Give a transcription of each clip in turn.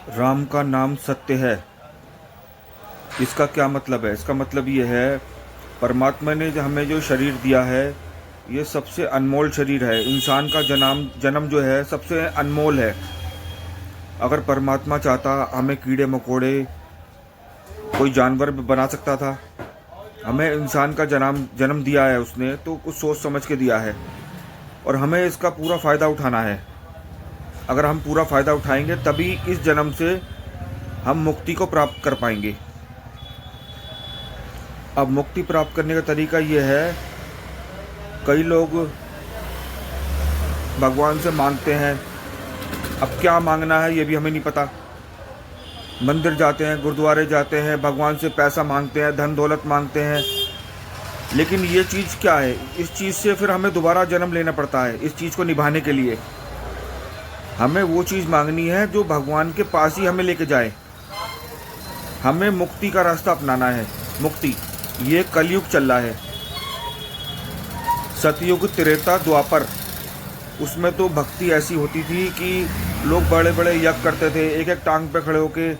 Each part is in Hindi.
राम का नाम सत्य है। इसका क्या मतलब है? इसका मतलब ये है, परमात्मा ने हमें जो शरीर दिया है, ये सबसे अनमोल शरीर है। इंसान का जन्म जो है सबसे अनमोल है। अगर परमात्मा चाहता हमें कीड़े मकोड़े कोई जानवर भी बना सकता था। हमें इंसान का जन्म दिया है उसने, तो कुछ सोच समझ के दिया है और हमें इसका पूरा फ़ायदा उठाना है। अगर हम पूरा फ़ायदा उठाएंगे तभी इस जन्म से हम मुक्ति को प्राप्त कर पाएंगे। अब मुक्ति प्राप्त करने का तरीका ये है, कई लोग भगवान से मांगते हैं। अब क्या मांगना है ये भी हमें नहीं पता। मंदिर जाते हैं, गुरुद्वारे जाते हैं, भगवान से पैसा मांगते हैं, धन दौलत मांगते हैं। लेकिन ये चीज़ क्या है? इस चीज़ से फिर हमें दोबारा जन्म लेना पड़ता है। इस चीज़ को निभाने के लिए हमें वो चीज़ मांगनी है जो भगवान के पास ही हमें लेके जाए। हमें मुक्ति का रास्ता अपनाना है। मुक्ति, ये कलयुग चल रहा है। सतयुग, त्रेता, द्वापर, उसमें तो भक्ति ऐसी होती थी कि लोग बड़े बड़े यज्ञ करते थे, एक एक टांग पे खड़े होके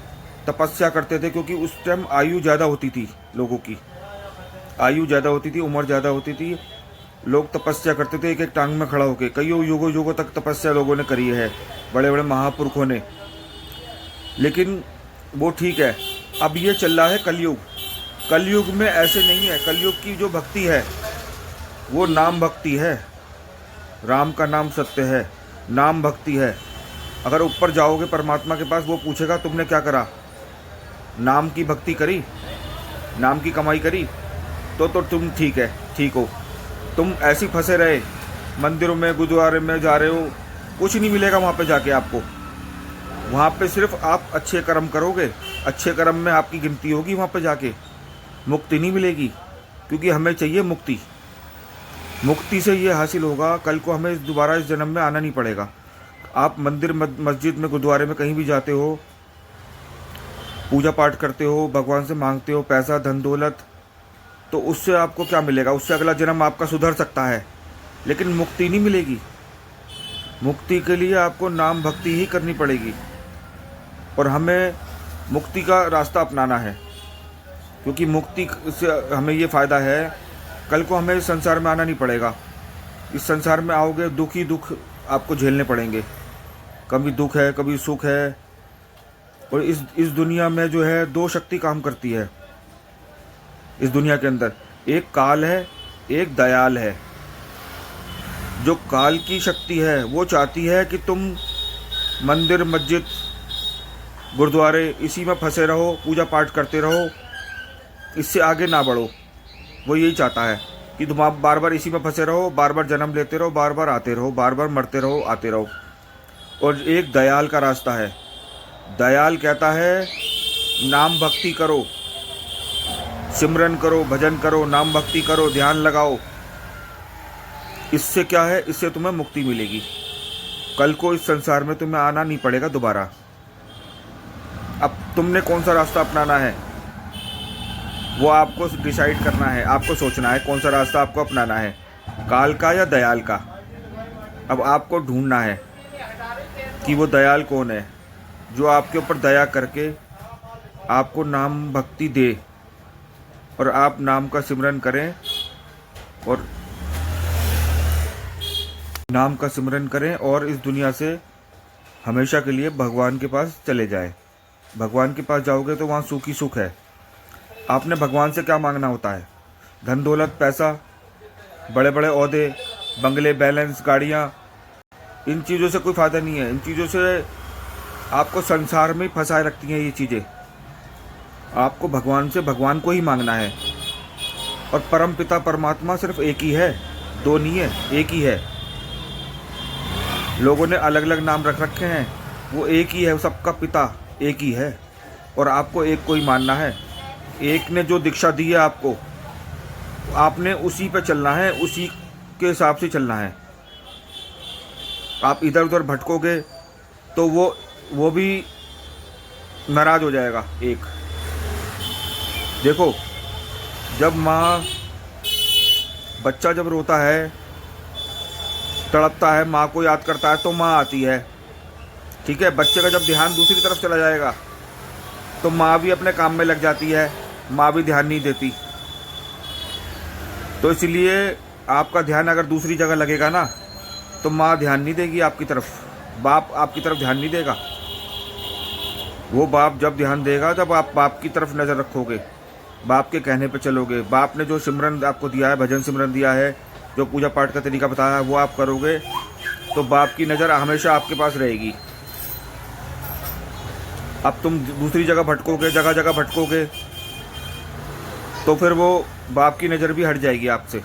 तपस्या करते थे, क्योंकि उस टाइम आयु ज़्यादा होती थी। लोगों की आयु ज़्यादा होती थी, उम्र ज़्यादा होती थी। लोग तपस्या करते थे एक एक टांग में खड़ा होके। कई युगों युगों तक तपस्या लोगों ने करी है, बड़े बड़े महापुरुषों ने। लेकिन वो ठीक है। अब ये चल रहा है कलयुग। कलयुग में ऐसे नहीं है। कलयुग की जो भक्ति है वो नाम भक्ति है। राम का नाम सत्य है, नाम भक्ति है। अगर ऊपर जाओगे परमात्मा के पास, वो पूछेगा तुमने क्या करा? नाम की भक्ति करी, नाम की कमाई करी, तो तुम ठीक है, ठीक हो। तुम ऐसे फंसे रहे, मंदिरों में गुरुद्वारे में जा रहे हो, कुछ नहीं मिलेगा वहाँ पे जाके आपको। वहाँ पे सिर्फ आप अच्छे कर्म करोगे, अच्छे कर्म में आपकी गिनती होगी। वहाँ पे जाके मुक्ति नहीं मिलेगी, क्योंकि हमें चाहिए मुक्ति। मुक्ति से ये हासिल होगा, कल को हमें दोबारा इस जन्म में आना नहीं पड़ेगा। आप मंदिर मस्जिद में गुरुद्वारे में कहीं भी जाते हो, पूजा पाठ करते हो, भगवान से मांगते हो पैसा धन दौलत, तो उससे आपको क्या मिलेगा? उससे अगला जन्म आपका सुधर सकता है, लेकिन मुक्ति नहीं मिलेगी। मुक्ति के लिए आपको नाम भक्ति ही करनी पड़ेगी और हमें मुक्ति का रास्ता अपनाना है। क्योंकि मुक्ति से हमें ये फ़ायदा है, कल को हमें इस संसार में आना नहीं पड़ेगा। इस संसार में आओगे दुख ही दुख आपको झेलने पड़ेंगे। कभी दुख है, कभी सुख है। और इस दुनिया में जो है दो शक्ति काम करती है। इस दुनिया के अंदर एक काल है, एक दयाल है। जो काल की शक्ति है वो चाहती है कि तुम मंदिर मस्जिद गुरुद्वारे इसी में फंसे रहो, पूजा पाठ करते रहो, इससे आगे ना बढ़ो। वो यही चाहता है कि तुम आप बार बार इसी में फंसे रहो, बार बार जन्म लेते रहो, बार बार आते रहो, बार बार मरते रहो, आते रहो। और एक दयाल का रास्ता है। दयाल कहता है नाम भक्ति करो, सिमरन करो, भजन करो, नाम भक्ति करो, ध्यान लगाओ। इससे क्या है? इससे तुम्हें मुक्ति मिलेगी। कल को इस संसार में तुम्हें आना नहीं पड़ेगा दोबारा। अब तुमने कौन सा रास्ता अपनाना है वो आपको डिसाइड करना है। आपको सोचना है कौन सा रास्ता आपको अपनाना है, काल का या दयाल का। अब आपको ढूंढना है कि वो दयाल कौन है, जो आपके ऊपर दया करके आपको नाम भक्ति दे और आप नाम का सिमरन करें और नाम का सिमरन करें और इस दुनिया से हमेशा के लिए भगवान के पास चले जाएं। भगवान के पास जाओगे तो वहाँ सुख ही सुख है। आपने भगवान से क्या मांगना होता है? धन दौलत, पैसा, बड़े बड़े ओहदे, बंगले, बैलेंस, गाड़ियाँ। इन चीज़ों से कोई फ़ायदा नहीं है। इन चीज़ों से आपको संसार में फंसाए रखती हैं ये चीज़ें। आपको भगवान से भगवान को ही मांगना है। और परम पिता परमात्मा सिर्फ एक ही है, दो नहीं है, एक ही है। लोगों ने अलग अलग नाम रख रखे हैं, वो एक ही है। सबका पिता एक ही है और आपको एक को ही मानना है। एक ने जो दीक्षा दी है आपको, आपने उसी पे चलना है, उसी के हिसाब से चलना है। आप इधर उधर भटकोगे तो वो भी नाराज़ हो जाएगा। एक देखो, जब माँ, बच्चा जब रोता है, तड़पता है, माँ को याद करता है, तो माँ आती है, ठीक है। बच्चे का जब ध्यान दूसरी तरफ चला जाएगा तो माँ भी अपने काम में लग जाती है, माँ भी ध्यान नहीं देती। तो इसलिए आपका ध्यान अगर दूसरी जगह लगेगा ना तो माँ ध्यान नहीं देगी आपकी तरफ, बाप आपकी तरफ ध्यान नहीं देगा। वो बाप जब ध्यान देगा तब आप बाप की तरफ नज़र रखोगे, बाप के कहने पे चलोगे। बाप ने जो सिमरन आपको दिया है, भजन सिमरन दिया है, जो पूजा पाठ का तरीका बताया है, वो आप करोगे तो बाप की नज़र हमेशा आपके पास रहेगी। अब तुम दूसरी जगह भटकोगे, जगह जगह भटकोगे, तो फिर वो बाप की नज़र भी हट जाएगी आपसे।